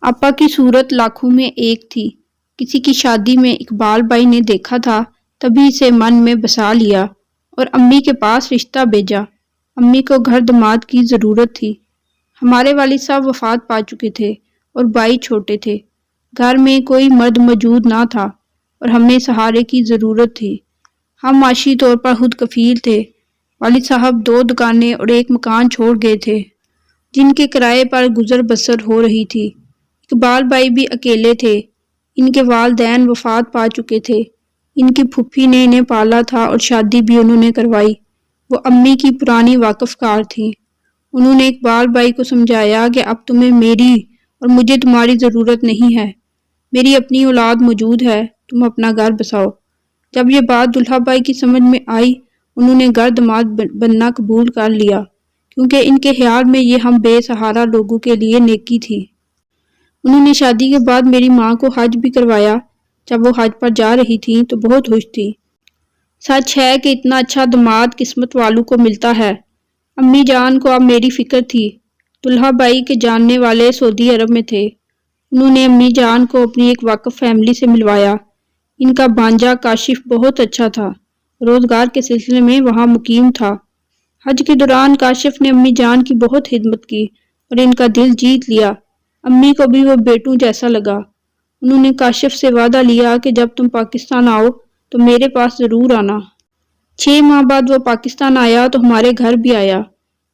آپا کی صورت لاکھوں میں ایک تھی۔ کسی کی شادی میں اقبال بھائی نے دیکھا تھا، تبھی اسے من میں بسا لیا اور امی کے پاس رشتہ بھیجا۔ امی کو گھر داماد کی ضرورت تھی۔ ہمارے والد صاحب وفات پا چکے تھے اور بھائی چھوٹے تھے۔ گھر میں کوئی مرد موجود نہ تھا اور ہمیں سہارے کی ضرورت تھی۔ ہم معاشی طور پر خود کفیل تھے۔ والد صاحب 2 دکانیں اور 1 مکان چھوڑ گئے تھے، جن کے کرائے پر گزر بسر ہو رہی تھی۔ اقبال بھائی بھی اکیلے تھے۔ ان کے والدین وفات پا چکے تھے۔ ان کی پھوپھی نے انہیں پالا تھا اور شادی بھی انہوں نے کروائی۔ وہ امی کی پرانی واقف کار تھیں۔ انہوں نے اقبال بھائی کو سمجھایا کہ اب تمہیں میری اور مجھے تمہاری ضرورت نہیں ہے۔ میری اپنی اولاد موجود ہے، تم اپنا گھر بساؤ۔ جب یہ بات دلہا بھائی کی سمجھ میں آئی، انہوں نے گھر داماد بننا قبول کر لیا، کیونکہ ان کے خیال میں یہ ہم بے سہارا لوگوں کے لیے نیکی تھی۔ انہوں نے شادی کے بعد میری ماں کو حج بھی کروایا۔ جب وہ حج پر جا رہی تھیں تو بہت خوش تھی۔ سچ ہے کہ اتنا اچھا داماد قسمت والوں کو ملتا ہے۔ امی جان کو اب میری فکر تھی۔ دلہا بھائی کے جاننے والے سعودی عرب میں تھے۔ انہوں نے امی جان کو اپنی ایک واقف فیملی سے ملوایا۔ ان کا بھانجا کاشف بہت اچھا تھا، روزگار کے سلسلے میں وہاں مقیم تھا۔ حج کے دوران کاشف نے امی جان کی بہت خدمت کی اور ان کا دل جیت لیا۔ امی کو بھی وہ بیٹوں جیسا لگا۔ انہوں نے کاشف سے وعدہ لیا کہ جب تم پاکستان آؤ تو میرے پاس ضرور آنا۔ 6 ماہ بعد وہ پاکستان آیا تو ہمارے گھر بھی آیا۔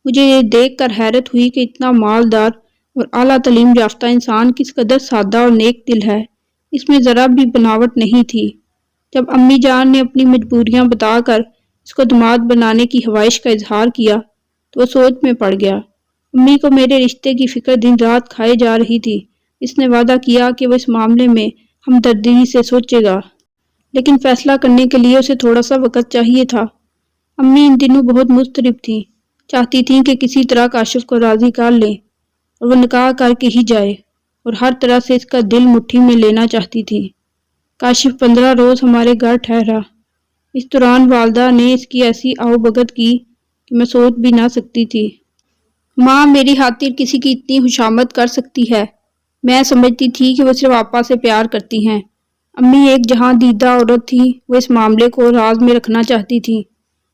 مجھے یہ دیکھ کر حیرت ہوئی کہ اتنا مالدار اور اعلیٰ تعلیم یافتہ انسان کس قدر سادہ اور نیک دل ہے۔ اس میں ذرا بھی بناوٹ نہیں تھی۔ جب امی جان نے اپنی مجبوریاں بتا کر اس کو داماد بنانے کی خواہش کا اظہار کیا تو وہ سوچ میں پڑ گیا۔ امی کو میرے رشتے کی فکر دن رات کھائے جا رہی تھی۔ اس نے وعدہ کیا کہ وہ اس معاملے میں ہمدردی سے سوچے گا، لیکن فیصلہ کرنے کے لیے اسے تھوڑا سا وقت چاہیے تھا۔ امی ان دنوں بہت مضطرب تھیں، چاہتی تھیں کہ کسی طرح کاشف کو راضی کر لیں اور وہ نکاح کر کے ہی جائے، اور ہر طرح سے اس کا دل مٹھی میں لینا چاہتی تھی۔ کاشف 15 روز ہمارے گھر ٹھہرا۔ اس دوران والدہ نے اس کی ایسی آؤ بھگت کی کہ میں سوچ بھی نہ سکتی تھی۔ ماں میری خاطر کسی کی اتنی خوشامد کر سکتی ہے؟ میں سمجھتی تھی کہ وہ صرف آپا سے پیار کرتی ہیں۔ امی ایک جہاں دیدہ عورت تھی، وہ اس معاملے کو راز میں رکھنا چاہتی تھی۔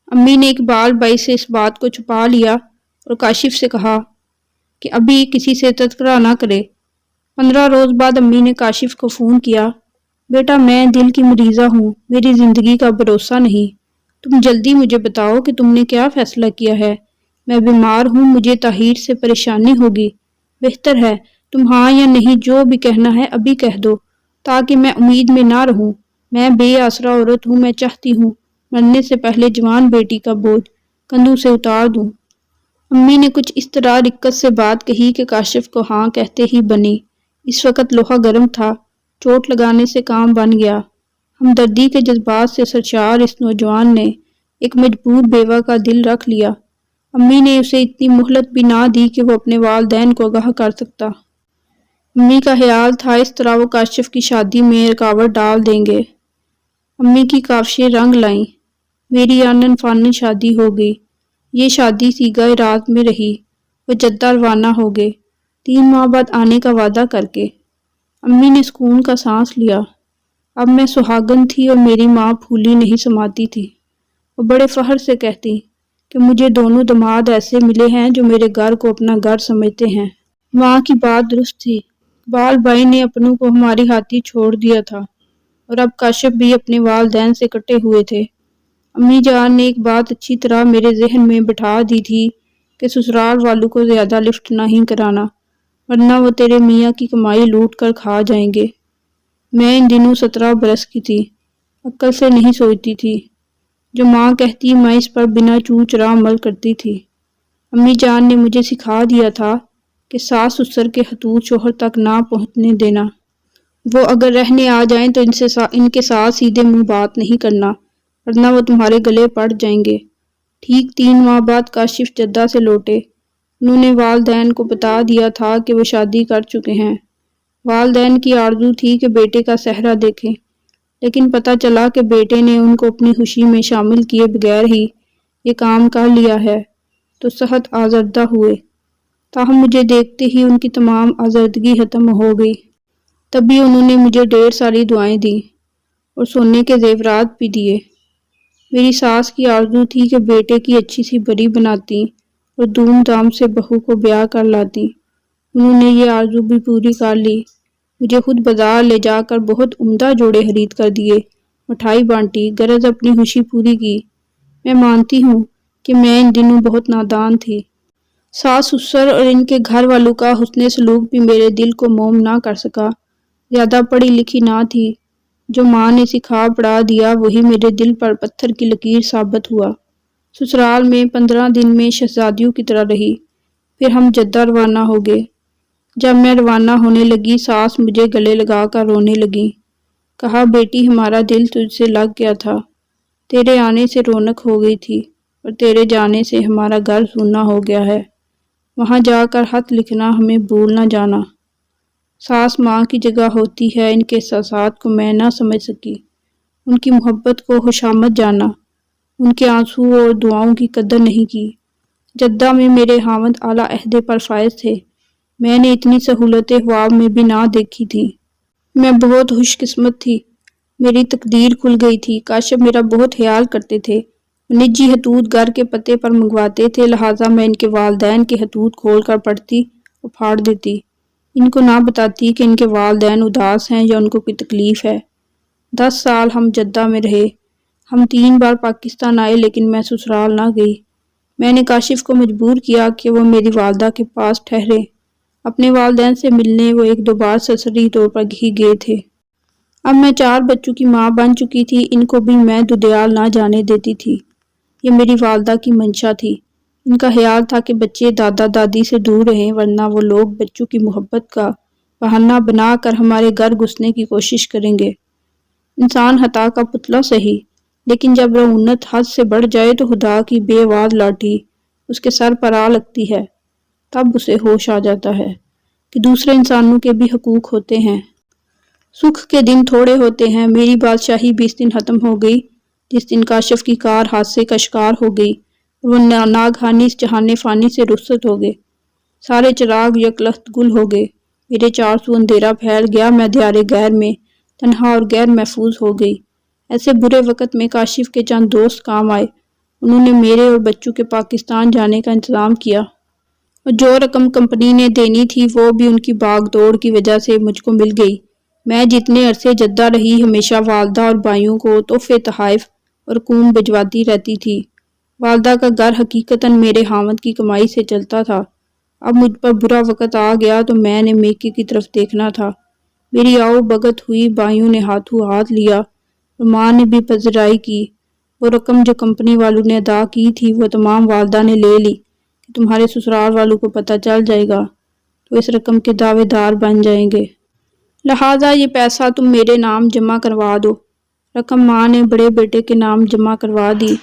امی نے اقبال بھائی سے اس بات کو چھپا لیا اور کاشف سے کہا کہ ابھی کسی سے تذکرہ نہ کرے۔ 15 روز بعد امی نے کاشف کو فون کیا۔ بیٹا، میں دل کی مریضہ ہوں، میری زندگی کا بھروسہ نہیں۔ تم جلدی مجھے بتاؤ کہ تم نے کیا فیصلہ کیا ہے۔ میں بیمار ہوں، مجھے طاہر سے پریشانی ہوگی۔ بہتر ہے تم ہاں یا نہیں جو بھی کہنا ہے ابھی کہہ دو، تاکہ میں امید میں نہ رہوں۔ میں بے آسرا عورت ہوں، میں چاہتی ہوں مرنے سے پہلے جوان بیٹی کا بوجھ کندھوں سے اتار دوں۔ امی نے کچھ اس طرح رکت سے بات کہی کہ کاشف کو ہاں کہتے ہی بنی۔ اس وقت لوہا گرم تھا، چوٹ لگانے سے کام بن گیا۔ ہمدردی کے جذبات سے سرشار اس نوجوان نے ایک مجبور بیوہ کا دل رکھ لیا۔ امی نے اسے اتنی مہلت بھی نہ دی کہ وہ اپنے والدین کو آگاہ کر سکتا۔ امی کا خیال تھا اس طرح وہ کاشف کی شادی میں رکاوٹ ڈال دیں گے۔ امی کی کاوشیں رنگ لائیں۔ میری آنن فانن شادی ہو گئی۔ یہ شادی سیگہ رات میں رہی۔ وہ جدہ روانہ ہو گئے، 3 ماہ بعد آنے کا وعدہ کر کے۔ امی نے سکون کا سانس لیا۔ اب میں سہاگن تھی اور میری ماں پھولی نہیں سماتی تھی۔ وہ بڑے فخر سے کہتی کہ مجھے دونوں داماد ایسے ملے ہیں جو میرے گھر کو اپنا گھر سمجھتے ہیں۔ ماں کی بات درست تھی۔ اقبال بھائی نے اپنوں کو ہماری خاطر چھوڑ دیا تھا اور اب کاشف بھی اپنے والدین سے کٹے ہوئے تھے۔ امی جان نے ایک بات اچھی طرح میرے ذہن میں بٹھا دی تھی کہ سسرال والوں کو زیادہ لفٹ نہیں کرانا، ورنہ وہ تیرے میاں کی کمائی لوٹ کر کھا جائیں گے۔ میں ان دنوں 17 برس کی تھی، عقل سے نہیں سوچتی تھی۔ جو ماں کہتی میں اس پر بنا چوں چرا عمل کرتی تھی۔ امی جان نے مجھے سکھا دیا تھا کہ ساس سسر کے خطوط شوہر تک نہ پہنچنے دینا۔ وہ اگر رہنے آ جائیں تو ان کے ساتھ سیدھے منہ بات نہیں کرنا، ورنہ وہ تمہارے گلے پڑ جائیں گے۔ ٹھیک 3 ماہ بعد کاشف جدہ سے لوٹے۔ انہوں نے والدین کو بتا دیا تھا کہ وہ شادی کر چکے ہیں۔ والدین کی آرزو تھی کہ بیٹے کا صحرا دیکھیں، لیکن پتہ چلا کہ بیٹے نے ان کو اپنی خوشی میں شامل کیے بغیر ہی یہ کام کر لیا ہے، تو سخت آزردہ ہوئے۔ تاہم مجھے دیکھتے ہی ان کی تمام آزردگی ختم ہو گئی۔ تبھی انہوں نے مجھے ڈھیر ساری دعائیں دیں اور سونے کے زیورات بھی دیے۔ میری ساس کی آرزو تھی کہ بیٹے کی اچھی سی بری بناتی اور دھوم دھام سے بہو کو بیاہ کر لاتی۔ انہوں نے یہ آرزو بھی پوری کر لی۔ مجھے خود بازار لے جا کر بہت عمدہ جوڑے خرید کر دیے، مٹھائی بانٹی، غرض اپنی خوشی پوری کی۔ میں مانتی ہوں کہ میں ان دنوں بہت نادان تھی۔ ساس سسر اور ان کے گھر والوں کا حسن سلوک بھی میرے دل کو موم نہ کر سکا۔ زیادہ پڑھی لکھی نہ تھی، جو ماں نے سکھا پڑھا دیا وہی میرے دل پر پتھر کی لکیر ثابت ہوا۔ سسرال میں 15 دن میں شہزادیوں کی طرح رہی، پھر ہم جدہ روانہ ہو گئے۔ جب میں روانہ ہونے لگی ساس مجھے گلے لگا کر رونے لگی۔ کہا بیٹی ہمارا دل تجھ سے لگ گیا تھا، تیرے آنے سے رونق ہو گئی تھی اور تیرے جانے سے ہمارا گھر سونا ہو گیا ہے، وہاں جا کر خط لکھنا ہمیں بھول نہ جانا۔ ساس ماں کی جگہ ہوتی ہے، ان کے احساسات کو میں نہ سمجھ سکی، ان کی محبت کو خوشامد جانا، ان کے آنسو اور دعاؤں کی قدر نہیں کی۔ جدہ میں میرے خاوند اعلیٰ عہدے پر فائز تھے، میں نے اتنی سہولتیں خواب میں بھی نہ دیکھی تھی۔ میں بہت خوش قسمت تھی، میری تقدیر کھل گئی تھی۔ کاشف میرا بہت خیال کرتے تھے، نجی خطوط گھر کے پتے پر منگواتے تھے، لہٰذا میں ان کے والدین کے خطوط کھول کر پڑھتی اور پھاڑ دیتی، ان کو نہ بتاتی کہ ان کے والدین اداس ہیں یا ان کو کوئی تکلیف ہے۔ 10 سال ہم جدہ میں رہے، ہم 3 بار پاکستان آئے لیکن میں سسرال نہ گئی۔ میں نے کاشف کو مجبور کیا کہ وہ میری والدہ کے پاس ٹھہرے۔ اپنے والدین سے ملنے وہ 1-2 بار سرسری طور پر ہی گئے تھے۔ اب میں 4 بچوں کی ماں بن چکی تھی، ان کو بھی میں دودیال نہ جانے دیتی تھی۔ یہ میری والدہ کی منشا تھی، ان کا خیال تھا کہ بچے دادا دادی سے دور رہیں، ورنہ وہ لوگ بچوں کی محبت کا بہانہ بنا کر ہمارے گھر گھسنے کی کوشش کریں گے۔ انسان خطا کا پتلا سہی، لیکن جب رعونت حد سے بڑھ جائے تو خدا کی بے آواز لاٹھی اس کے سر پر آ لگتی ہے، تب اسے ہوش آ جاتا ہے کہ دوسرے انسانوں کے بھی حقوق ہوتے ہیں۔ سکھ کے دن تھوڑے ہوتے ہیں، میری بادشاہی بھی اس دن ختم ہو گئی جس دن کاشف کی کار حادثے کا شکار ہو گئی اور وہ ناگہانی اس جہان فانی سے رخصت ہو گئے۔ سارے چراغ یکلخت گل ہو گئے، میرے 4 سو اندھیرا پھیل گیا، میں دیار غیر میں تنہا اور غیر محفوظ ہو گئی۔ ایسے برے وقت میں کاشف کے چند دوست کام آئے، انہوں نے میرے اور بچوں کے پاکستان جانے کا انتظام کیا، اور جو رقم کمپنی نے دینی تھی وہ بھی ان کی بھاگ دوڑ کی وجہ سے مجھ کو مل گئی۔ میں جتنے عرصے جدہ رہی ہمیشہ والدہ اور بھائیوں کو تحفے تحائف اور خون بھجواتی رہتی تھی۔ والدہ کا گھر حقیقتاً میرے خاوند کی کمائی سے چلتا تھا۔ اب مجھ پر برا وقت آ گیا تو میں نے میکے کی طرف دیکھنا تھا۔ میری آؤ بھگت ہوئی، بھائیوں نے ہاتھوں ہاتھ لیا اور ماں نے بھی پذیرائی کی۔ وہ رقم جو کمپنی والوں نے ادا کی تھی وہ تمام والدہ نے لے لی کہ تمہارے سسرال والوں کو پتہ چل جائے گا تو اس رقم کے دعوے دار بن جائیں گے، لہٰذا یہ پیسہ تم میرے نام جمع کروا دو۔ رقم ماں نے بڑے بیٹے کے نام جمع کروا دی۔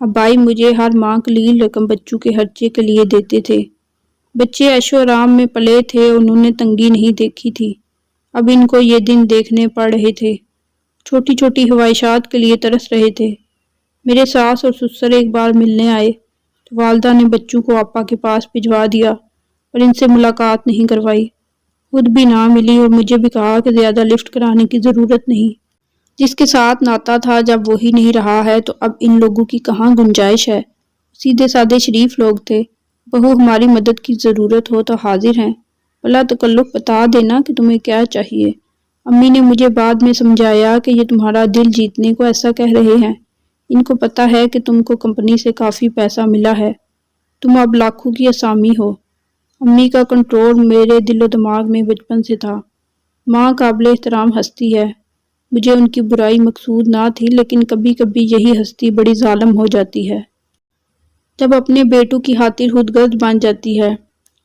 اب بھائی مجھے ہر ماہ قلیل رقم بچوں کے خرچے کے لیے دیتے تھے۔ بچے عیش و آرام میں پلے تھے، انہوں نے تنگی نہیں دیکھی تھی، اب ان کو یہ دن دیکھنے پڑ رہے تھے، چھوٹی چھوٹی خواہشات کے لیے ترس رہے تھے۔ میرے ساس اور سسر ایک بار ملنے آئے تو والدہ نے بچوں کو آپا کے پاس بھجوا دیا اور ان سے ملاقات نہیں کروائی، خود بھی نہ ملی اور مجھے بھی کہا کہ زیادہ لفٹ کرانے کی ضرورت نہیں۔ جس کے ساتھ ناتا تھا جب وہی نہیں رہا ہے تو اب ان لوگوں کی کہاں گنجائش ہے؟ سیدھے سادے شریف لوگ تھے، بہو ہماری مدد کی ضرورت ہو تو حاضر ہیں، بلا تکلف بتا دینا کہ تمہیں کیا چاہیے۔ امی نے مجھے بعد میں سمجھایا کہ یہ تمہارا دل جیتنے کو ایسا کہہ رہے ہیں، ان کو پتہ ہے کہ تم کو کمپنی سے کافی پیسہ ملا ہے، تم اب لاکھوں کی اسامی ہو۔ امی کا کنٹرول میرے دل و دماغ میں بچپن سے تھا۔ ماں قابل احترام ہستی ہے، مجھے ان کی برائی مقصود نہ تھی، لیکن کبھی کبھی یہی ہستی بڑی ظالم ہو جاتی ہے جب اپنے بیٹوں کی خاطر خود غرض بن جاتی ہے،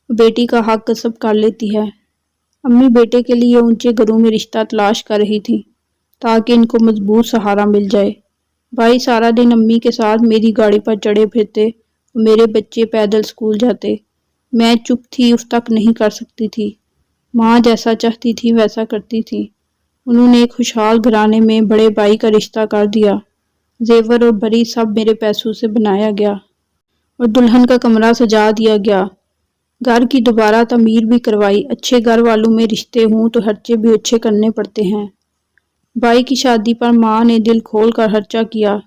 بیٹی کا حق غصب کر لیتی ہے۔ امی بیٹے کے لیے اونچے گھروں میں رشتہ تلاش کر رہی تھی تاکہ ان کو مضبوط سہارا مل جائے۔ بھائی سارا دن امی کے ساتھ میری گاڑی پر چڑھے پھرتے اور میرے بچے پیدل سکول جاتے، میں چپ تھی، اف تک نہیں کر سکتی تھی۔ ماں جیسا چاہتی تھی ویسا کرتی تھی۔ انہوں نے ایک خوشحال گھرانے میں بڑے بھائی کا رشتہ کر دیا، زیور اور بری سب میرے پیسوں سے بنایا گیا اور دلہن کا کمرہ سجا دیا گیا۔ گھر کی دوبارہ تعمیر بھی کروائی۔ اچھے گھر والوں میں رشتے ہوں تو خرچے بھی اچھے کرنے پڑتے ہیں۔ بھائی کی شادی پر ماں نے دل کھول کر خرچہ کیا،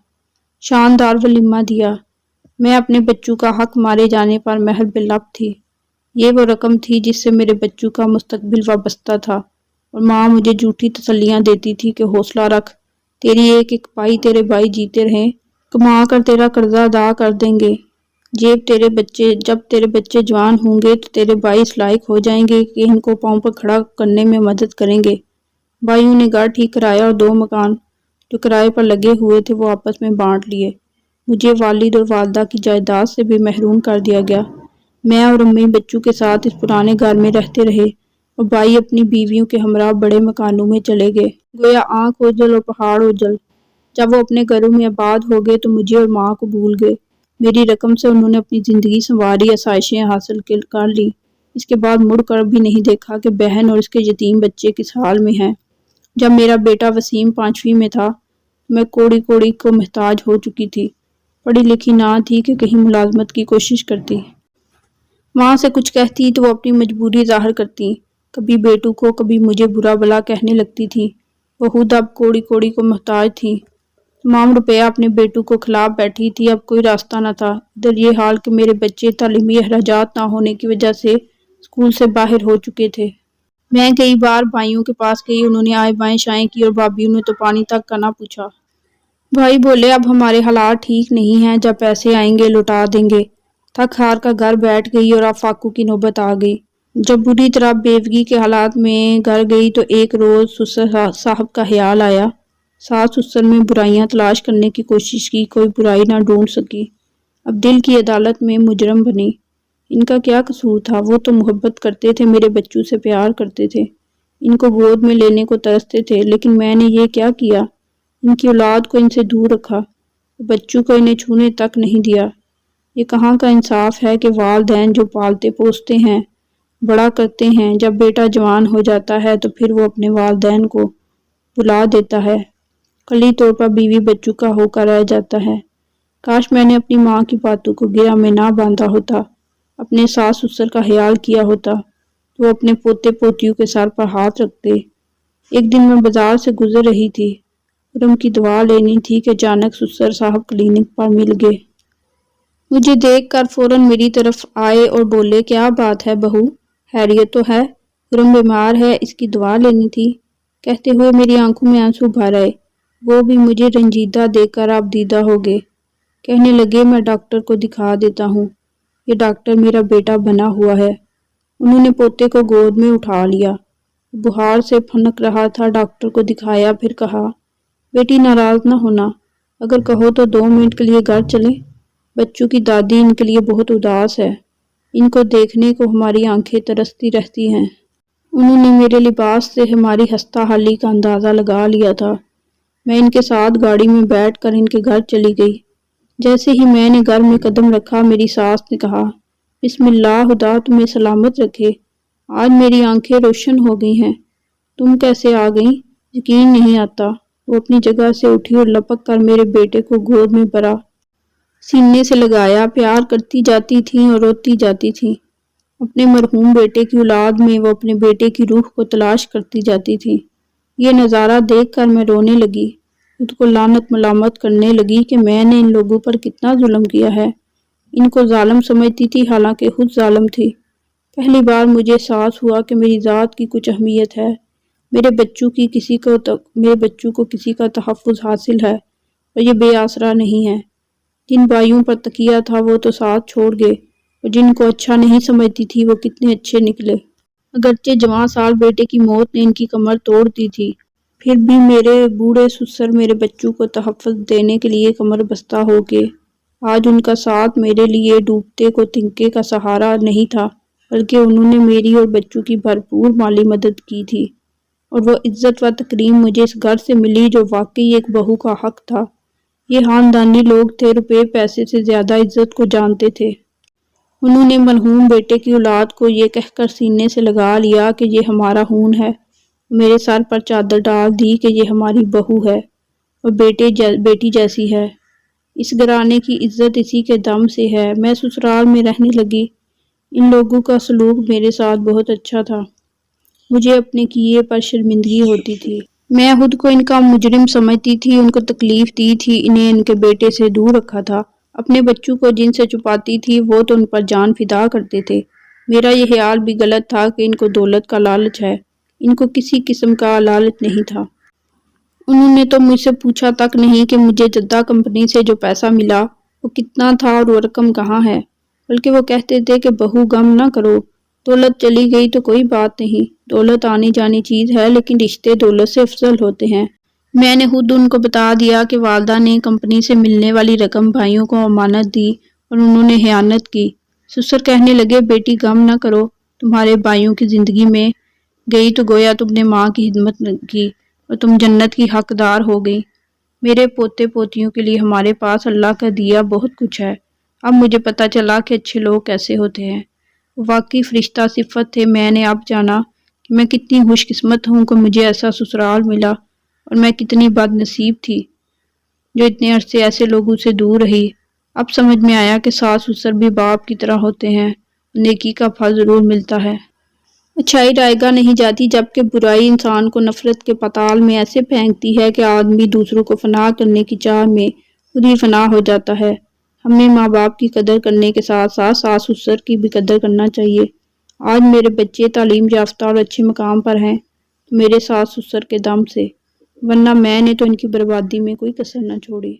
شاندار ولیمہ دیا۔ میں اپنے بچوں کا حق مارے جانے پر مہر بلب تھی۔ یہ وہ رقم تھی جس سے میرے بچوں کا مستقبل وابستہ تھا، اور ماں مجھے جھوٹی تسلیاں دیتی تھی کہ حوصلہ رکھ، تیری ایک ایک پائی تیرے بھائی جیتے رہیں، کما کر تیرا قرضہ ادا کر دیں گے۔ جب تیرے بچے جوان ہوں گے تو تیرے بھائی اس لائق ہو جائیں گے کہ ان کو پاؤں پر کھڑا کرنے میں مدد کریں گے۔ بھائیوں نے گھر ٹھیک کرایا اور 2 مکان جو کرائے پر لگے ہوئے تھے وہ آپس میں بانٹ لیے۔ مجھے والد اور والدہ کی جائیداد سے بھی محروم کر دیا گیا۔ میں اور امی بچوں کے ساتھ اس پرانے گھر میں رہتے رہے اور بھائی اپنی بیویوں کے ہمراہ بڑے مکانوں میں چلے گئے۔ گویا آنکھ اوجل اور پہاڑ اوجل۔ جب وہ اپنے گھروں میں آباد ہو گئے تو مجھے اور ماں کو بھول گئے۔ میری رقم سے انہوں نے اپنی زندگی سنواری، آسائشیں حاصل کر لی۔ اس کے بعد مڑ کر بھی نہیں دیکھا کہ بہن اور اس کے یتیم بچے کس حال میں ہیں۔ جب میرا بیٹا وسیم 5ویں میں تھا میں کوڑی کوڑی کو محتاج ہو چکی تھی۔ پڑھی لکھی نہ تھی کہ کہیں ملازمت کی کوشش کرتی۔ ماں سے کچھ کہتی تو وہ اپنی مجبوری ظاہر کرتی، کبھی بیٹوں کو کبھی مجھے برا بھلا کہنے لگتی تھی۔ وہ خود اب کوڑی کوڑی کو محتاج تھی، تمام روپیہ اپنے بیٹوں کو کھلا بیٹھی تھی۔ اب کوئی راستہ نہ تھا۔ ادھر یہ حال کہ میرے بچے تعلیمی اخراجات نہ ہونے کی وجہ سے اسکول سے باہر ہو چکے تھے۔ میں کئی بار بھائیوں کے پاس گئی، انہوں نے آئیں بائیں شائیں کی اور بھابھیوں نے تو پانی تک کا نہ پوچھا۔ بھائی بولے اب ہمارے حالات ٹھیک نہیں ہیں، جب پیسے آئیں گے لوٹا دیں گے۔ تھک ہار کا گھر بیٹھ گئی اور اب فاقوں کی نوبت آ گئی۔ جب بری طرح بیوگی کے حالات میں گھر گئی تو ایک روز سسر صاحب کا خیال آیا۔ ساس سسر میں برائیاں تلاش کرنے کی کوشش کی، کوئی برائی نہ ڈھونڈ سکی۔ اب دل کی عدالت میں مجرم بنی۔ ان کا کیا قصور تھا؟ وہ تو محبت کرتے تھے، میرے بچوں سے پیار کرتے تھے، ان کو گود میں لینے کو ترستے تھے، لیکن میں نے یہ کیا کیا؟ ان کی اولاد کو ان سے دور رکھا، بچوں کو انہیں چھونے تک نہیں دیا۔ یہ کہاں کا انصاف ہے کہ والدین جو پالتے پوستے ہیں، بڑا کرتے ہیں، جب بیٹا جوان ہو جاتا ہے تو پھر وہ اپنے والدین کو بھلا دیتا ہے، کلی طور پر بیوی بچوں کا ہو کر رہ جاتا ہے۔ کاش میں نے اپنی ماں کی باتوں کو گرہ میں نہ باندھا ہوتا، اپنے ساس سسر کا خیال کیا ہوتا تو وہ اپنے پوتے پوتیوں کے سر پر ہاتھ رکھتے۔ ایک دن میں بازار سے گزر رہی تھی، خرم کی دوا لینی تھی کہ اچانک سسر صاحب کلینک پر مل گئے۔ مجھے دیکھ کر فوراً میری طرف آئے اور بولے، کیا بات ہے بہو، خیریت تو ہے؟ خرم بیمار ہے، اس کی دوا لینی تھی۔ کہتے ہوئے میری آنکھوں میں آنسو بھر آئے۔ وہ بھی مجھے رنجیدہ دیکھ کر آپ دیدہ ہو گئے۔ کہنے لگے، میں ڈاکٹر کو دکھا دیتا ہوں، یہ ڈاکٹر میرا بیٹا بنا ہوا ہے۔ انہوں نے پوتے کو گود میں اٹھا لیا، بخار سے پھنک رہا تھا۔ ڈاکٹر کو دکھایا، پھر کہا، بیٹی ناراض نہ ہونا، اگر کہو تو 2 منٹ کے لیے گھر چلیں، بچوں کی دادی ان کے لیے بہت اداس ہے، ان کو دیکھنے کو ہماری آنکھیں ترستی رہتی ہیں۔ انہوں نے میرے لباس سے ہماری ہستہ حالی کا اندازہ لگا لیا تھا۔ میں ان کے ساتھ گاڑی میں بیٹھ کر ان کے گھر چلی گئی۔ جیسے ہی میں نے گھر میں قدم رکھا میری ساس نے کہا، بسم اللہ، خدا تمہیں سلامت رکھے، آج میری آنکھیں روشن ہو گئی ہیں۔ تم کیسے آ گئیں؟ یقین نہیں آتا۔ وہ اپنی جگہ سے اٹھی اور لپک کر میرے بیٹے کو گود میں بھرا، سینے سے لگایا، پیار کرتی جاتی تھیں اور روتی جاتی تھیں۔ اپنے مرحوم بیٹے کی اولاد میں وہ اپنے بیٹے کی روح کو تلاش کرتی جاتی تھیں۔ یہ نظارہ دیکھ کر میں رونے لگی، خود کو لعنت ملامت کرنے لگی کہ میں نے ان لوگوں پر کتنا ظلم کیا ہے۔ ان کو ظالم سمجھتی تھی، حالانکہ خود ظالم تھی۔ پہلی بار مجھے احساس ہوا کہ میری ذات کی کچھ اہمیت ہے، میرے بچوں کو کسی کا تحفظ حاصل ہے اور یہ بے آسرا نہیں ہے۔ جن بھائیوں پر تکیہ تھا وہ تو ساتھ چھوڑ گئے، اور جن کو اچھا نہیں سمجھتی تھی وہ کتنے اچھے نکلے۔ اگرچہ جوان سال بیٹے کی موت نے ان کی کمر توڑ دی تھی، پھر بھی میرے بوڑھے سسر میرے بچوں کو تحفظ دینے کے لیے کمر بستہ ہو گئے۔ آج ان کا ساتھ میرے لیے ڈوبتے کو تنکے کا سہارا نہیں تھا، بلکہ انہوں نے میری اور بچوں کی بھرپور مالی مدد کی تھی، اور وہ عزت و تکریم مجھے اس گھر سے ملی جو واقعی ایک بہو کا حق تھا۔ یہ خاندانی لوگ تھے، روپے پیسے سے زیادہ عزت کو جانتے تھے۔ انہوں نے مرحوم بیٹے کی اولاد کو یہ کہہ کر سینے سے لگا لیا کہ یہ ہمارا خون ہے، میرے سر پر چادر ڈال دی کہ یہ ہماری بہو ہے اور بیٹی جیسی ہے۔ اس گھرانے کی عزت اسی کے دم سے ہے۔ میں سسرال میں رہنے لگی، ان لوگوں کا سلوک میرے ساتھ بہت اچھا تھا۔ مجھے اپنے کیے پر شرمندگی ہوتی تھی۔ میں خود کو ان کا مجرم سمجھتی تھی، ان کو تکلیف دی تھی، انہیں ان کے بیٹے سے دور رکھا تھا۔ اپنے بچوں کو جن سے چھپاتی تھی وہ تو ان پر جان فدا کرتے تھے۔ میرا یہ خیال بھی غلط تھا کہ ان کو دولت کا لالچ ہے۔ ان کو کسی قسم کا لالچ نہیں تھا۔ انہوں نے تو مجھ سے پوچھا تک نہیں کہ مجھے جدہ کمپنی سے جو پیسہ ملا وہ کتنا تھا اور وہ رقم کہاں ہے، بلکہ وہ کہتے تھے کہ بہو غم نہ کرو، دولت چلی گئی تو کوئی بات نہیں، دولت آنی جانی چیز ہے لیکن رشتے دولت سے افضل ہوتے ہیں۔ میں نے خود ان کو بتا دیا کہ والدہ نے کمپنی سے ملنے والی رقم بھائیوں کو امانت دی اور انہوں نے خیانت کی۔ سسر کہنے لگے، بیٹی غم نہ کرو، تمہارے بھائیوں کی زندگی میں گئی تو گویا تم نے ماں کی خدمت کی اور تم جنت کی حقدار ہو گئی۔ میرے پوتے پوتیوں کے لیے ہمارے پاس اللہ کا دیا بہت کچھ ہے۔ اب مجھے پتہ چلا کہ اچھے لوگ کیسے ہوتے ہیں۔ وہ واقعی فرشتہ صفت تھے۔ میں نے اب جانا کہ میں کتنی خوش قسمت ہوں کہ مجھے ایسا سسرال ملا، اور میں کتنی بد نصیب تھی جو اتنے عرصے ایسے لوگوں سے دور رہی۔ اب سمجھ میں آیا کہ ساس سسر بھی باپ کی طرح ہوتے ہیں، نیکی کا پھل ضرور ملتا ہے۔ اچھائی رائگاں نہیں جاتی، جبکہ برائی انسان کو نفرت کے پتال میں ایسے پھینکتی ہے کہ آدمی دوسروں کو فنا کرنے کی چاہ میں خود ہی فنا ہو جاتا ہے۔ ہمیں ماں باپ کی قدر کرنے کے ساتھ ساتھ ساس سسر کی بھی قدر کرنا چاہیے۔ آج میرے بچے تعلیم یافتہ اور اچھے مقام پر ہیں تو میرے ساس سسر کے دم سے، ورنہ میں نے تو ان کی بربادی میں کوئی کسر نہ چھوڑی۔